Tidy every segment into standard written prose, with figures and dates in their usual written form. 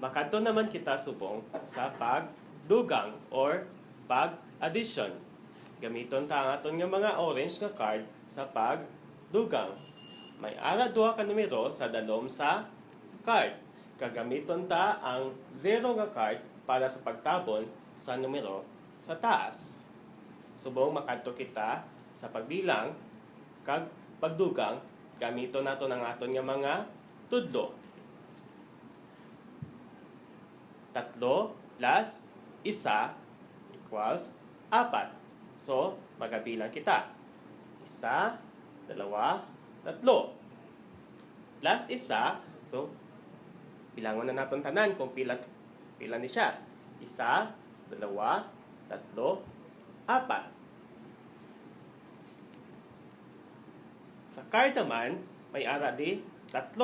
Makadto naman kita subong sa pagdugang or pag-addition. Gamiton ta ang aton nga mga orange nga card sa pagdugang. May ara duha ka numero sa dalom sa card. Gagamiton ta ang 0 nga card para sa pagtabon sa numero sa taas. Subong makadto kita sa pagbilang kag pagdugang, gamiton nato ang aton nga mga tudlo. 3 plus 1 equals 4. So, magabilang kita. 1, 2, 3. Plus 1, so, bilangon na natin tanan kung pila ni siya. 1, 2, 3, 4. Sa card naman, may ara di 3.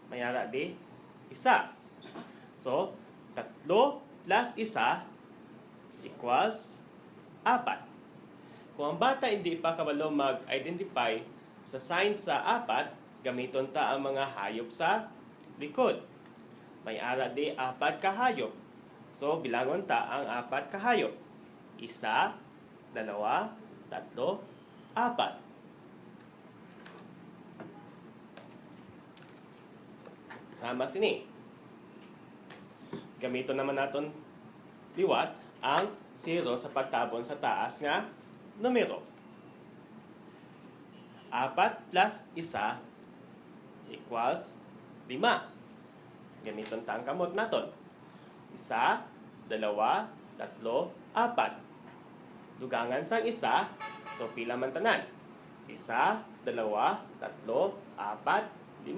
May ara di 1. So, 3 plus 1 equals 4. Kung ang bata hindi pa kabalo mag-identify sa sign sa 4, gamiton ta ang mga hayop sa likod. May ara di 4 ka hayop. So, bilangon ta ang 4 ka hayop. 1, 2, 3, 4. Sama sini. Gamiton naman naton liwat ang 0 sa pagtabon sa taas nga numero. 4 plus 1 equals 5. Gamiton ta ang kamot naton. 1, 2, 3, 4. Dugangan sang 1, so pila man tanan? 1, 2, 3, 4, 5.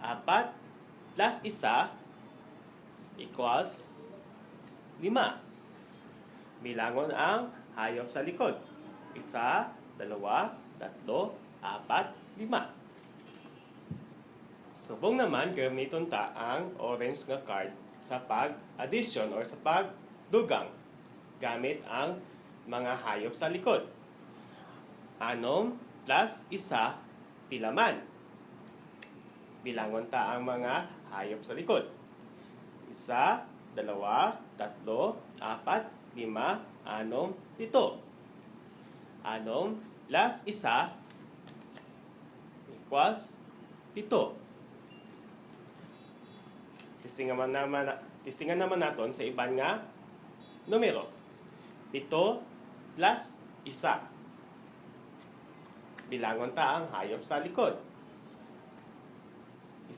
4 plus 1 equals 5. Bilangon ang hayop sa likod. 1, 2, 3, 4, 5. Subong naman, gamiton ta ang orange nga card sa pag-addition or sa pagdugang gamit ang mga hayop sa likod. 6 plus 1, pila man? Bilangon ta ang mga hayop sa likod. 1, 2, 3, 4, 5, 6, 7. 6 plus 1 equals 7. Tistingan naman naton sa iban nga numero. 7 plus 1. Bilangon ta ang hayop sa likod. 1,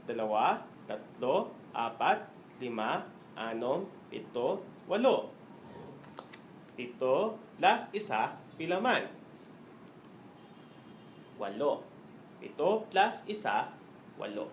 2, 3, 4, 5, 6, 7, 8. 7 plus 1, pila man? 8. 7 plus 1, 8.